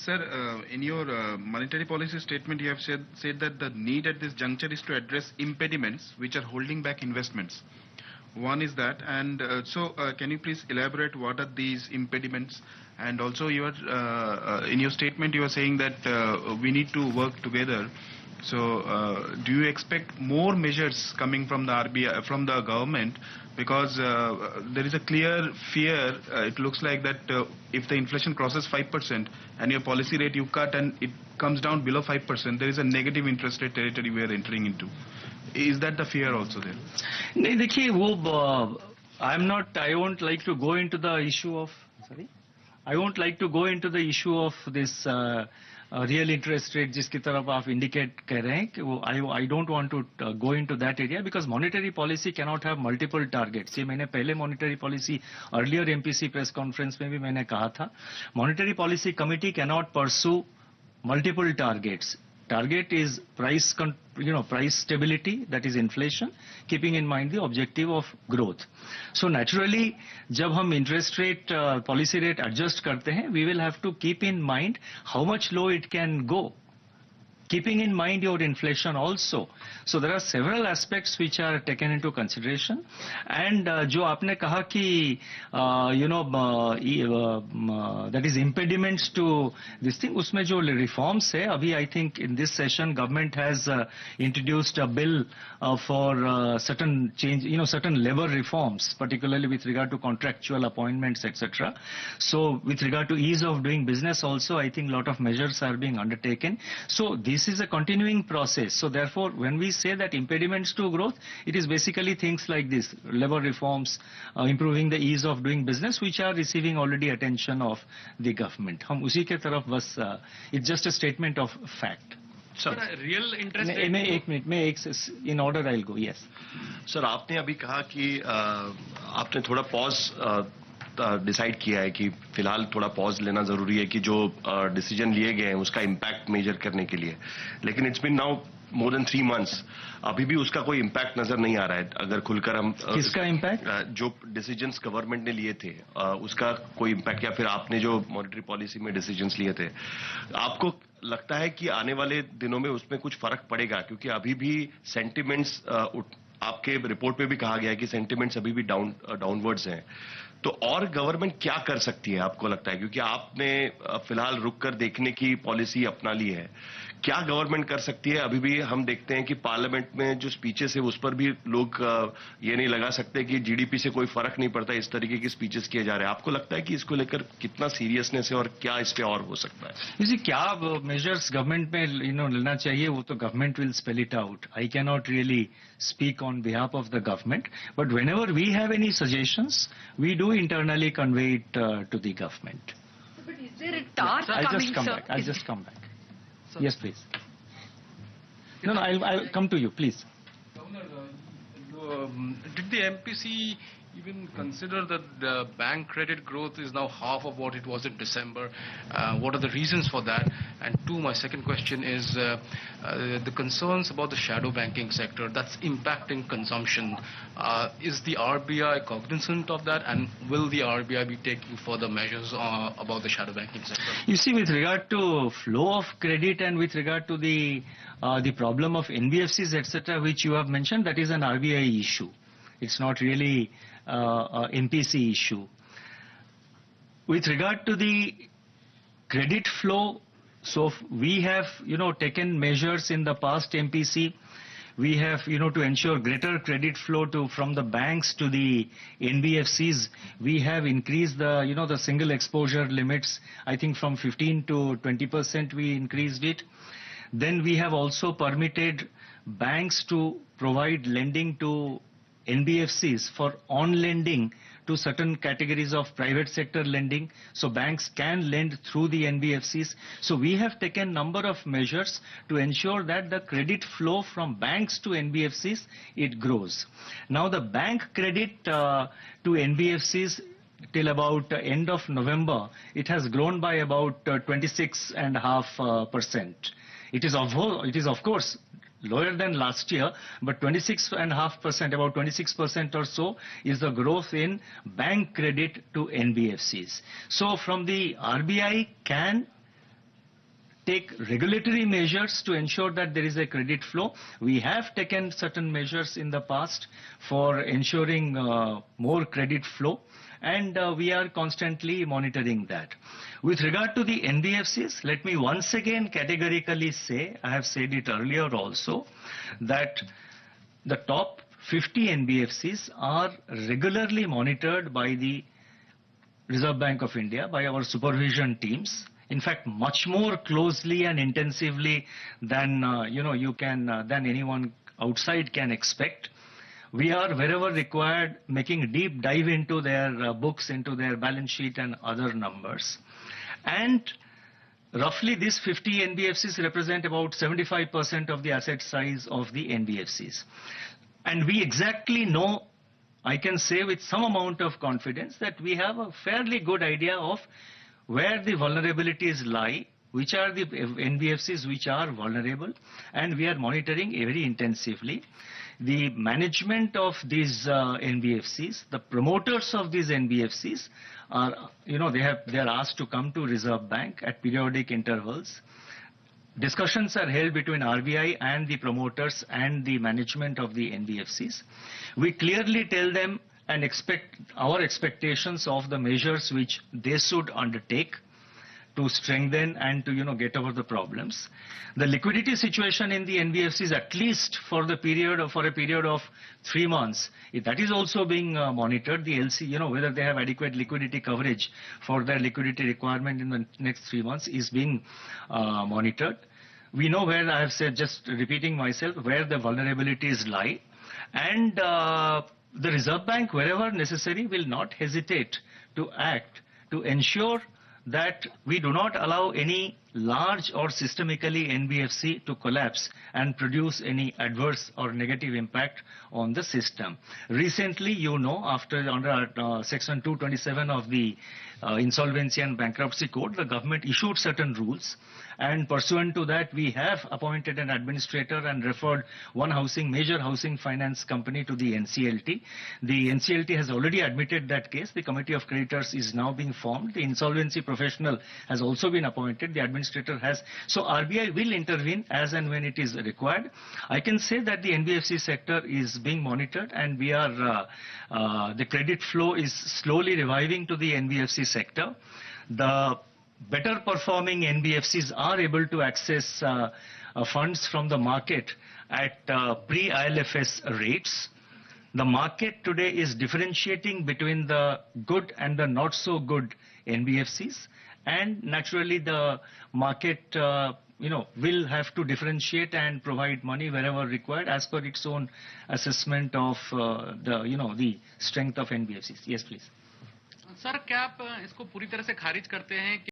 Sir, in your monetary policy statement, you have said that the need at this juncture is to address impediments which are holding back investments. One is that, and can you please elaborate what are these impediments? And also, in your statement, you are saying that we need to work together. So, do you expect more measures coming from the RBI, from the government? Because there is a clear fear. It looks like that if the inflation crosses 5% and your policy rate you cut and it comes down below 5%, there is a negative interest rate territory we are entering into. Is that the fear also there? नहीं देखिए वो I won't like to go into the issue of this real interest rate जिसकी तरफ आप indicate कर रहे हैं कि वो I don't want to go into that area because monetary policy cannot have multiple targets. ये मैंने पहले monetary policy earlier MPC press conference में भी मैंने कहा था. Monetary policy committee cannot pursue multiple targets. Target is price stability, that is inflation, keeping in mind the objective of growth. So naturally, जब हम interest rate, policy rate adjust करते हैं, we will have to keep in mind how much low it can go, keeping in mind your inflation also. So there are several aspects which are taken into consideration. And जो आपने कहा कि that is impediments to this thing, उसमें जो reforms है, अभी I think in this session government has introduced a bill for certain change, certain labor reforms, particularly with regard to contractual appointments, etc. So with regard to ease of doing business also, I think a lot of measures are being undertaken. So this is a continuing process. So therefore, when we say that impediments to growth, it is basically things like this, labor reforms, improving the ease of doing business, which are receiving already attention of the government. हम उसी के तरफ बस, it's just a statement of fact. Sir, real interest rate. एक minute, in order I'll go. Yes. Sir, आपने अभी कहा कि आपने थोड़ा पॉज डिसाइड किया है कि फिलहाल थोड़ा पॉज लेना जरूरी है कि जो डिसीजन लिए गए हैं उसका इम्पैक्ट मेजर करने के लिए, लेकिन it's been now more than 3 months, अभी भी उसका कोई इम्पैक्ट नजर नहीं आ रहा है. अगर खुलकर हम किसका इम्पैक्ट, जो डिसीजंस गवर्नमेंट ने लिए थे उसका कोई इम्पैक्ट, या फिर आपने जो मॉनेटरी पॉलिसी में डिसीजंस लिए थे, आपको लगता है कि आने वाले दिनों में उसमें कुछ फर्क पड़ेगा? क्योंकि अभी भी सेंटिमेंट्स, आपके रिपोर्ट में भी कहा गया है कि सेंटिमेंट्स अभी भी डाउनवर्ड्स हैं. तो और गवर्नमेंट क्या कर सकती है आपको लगता है? क्योंकि आपने फिलहाल रुक कर देखने की पॉलिसी अपना ली है, क्या गवर्नमेंट कर सकती है? अभी भी हम देखते हैं कि पार्लियामेंट में जो स्पीचेस है उस पर भी लोग ये नहीं लगा सकते कि जीडीपी से कोई फर्क नहीं पड़ता, इस तरीके की स्पीचेस किए जा रहे हैं. आपको लगता है कि इसको लेकर कितना सीरियसनेस है और क्या इस पे और हो सकता है? इसी क्या मेजर्स गवर्नमेंट में लेना चाहिए, वो तो government will spell it out. I can not really speak on behalf of the government, but whenever we have any suggestions, we do internally convey it to the government. But is there a task coming, sir? I'll just come back. Sir. Yes, please. No, I'll come to you, please. Governor, did the MPC even consider that the bank credit growth is now half of what it was in December? What are the reasons for that? And two, my second question is the concerns about the shadow banking sector that's impacting consumption. Is the RBI cognizant of that, and will the RBI be taking further measures about the shadow banking sector? You see, with regard to flow of credit and with regard to the problem of NBFCs, etc., which you have mentioned, that is an RBI issue. It's not really MPC issue. With regard to the credit flow, so we have, taken measures in the past MPC. We have, to ensure greater credit flow from the banks to the NBFCs. We have increased the, the single exposure limits. I think from 15 to 20% we increased it. Then we have also permitted banks to provide lending to NBFCs for on-lending to certain categories of private sector lending. So banks can lend through the NBFCs. So we have taken number of measures to ensure that the credit flow from banks to NBFCs, it grows. Now the bank credit to NBFCs till about end of November, it has grown by about 26.5%. It is of course lower than last year, but 26.5%, about 26% or so is the growth in bank credit to NBFCs. So from the RBI can take regulatory measures to ensure that there is a credit flow. We have taken certain measures in the past for ensuring more credit flow, and we are constantly monitoring that. With regard to the NBFCs, let me once again categorically say, I have said it earlier also, that the top 50 NBFCs are regularly monitored by the Reserve Bank of India, by our supervision teams. In fact, much more closely and intensively than than anyone outside can expect. We are, wherever required, making a deep dive into their books, into their balance sheet and other numbers. And roughly these 50 NBFCs represent about 75% of the asset size of the NBFCs. And we exactly know, I can say with some amount of confidence, that we have a fairly good idea of where the vulnerabilities lie, which are the NBFCs which are vulnerable, and we are monitoring very intensively. The management of these NBFCs, the promoters of these NBFCs are, they are asked to come to Reserve Bank at periodic intervals. Discussions are held between RBI and the promoters and the management of the NBFCs. We clearly tell them and expect our expectations of the measures which they should undertake to strengthen and to get over the problems. The liquidity situation in the NBFCs, at least for a period of 3 months, that is also being monitored. The LC, whether they have adequate liquidity coverage for their liquidity requirement in the next 3 months is being monitored. We know where, I have said, just repeating myself, where the vulnerabilities lie, and the Reserve Bank, wherever necessary, will not hesitate to act to ensure that we do not allow any large or systemically NBFC to collapse and produce any adverse or negative impact on the system. Recently, under Section 227 of the Insolvency and Bankruptcy Code, the government issued certain rules, and pursuant to that, we have appointed an administrator and referred one major housing finance company to the NCLT. The NCLT has already admitted that case. The Committee of Creditors is now being formed. The insolvency professional has also been appointed. The administrator has. So RBI will intervene as and when it is required. I can say that the NBFC sector is being monitored, and we are the credit flow is slowly reviving to the NBFC sector. The better performing NBFCs are able to access funds from the market at pre-ILFS rates. The market today is differentiating between the good and the not so good NBFCs, and naturally the market will have to differentiate and provide money wherever required as per its own assessment of the strength of NBFCs. Yes, please. Sir, क्या आप इसको पूरी तरह से खारिज करते हैं कि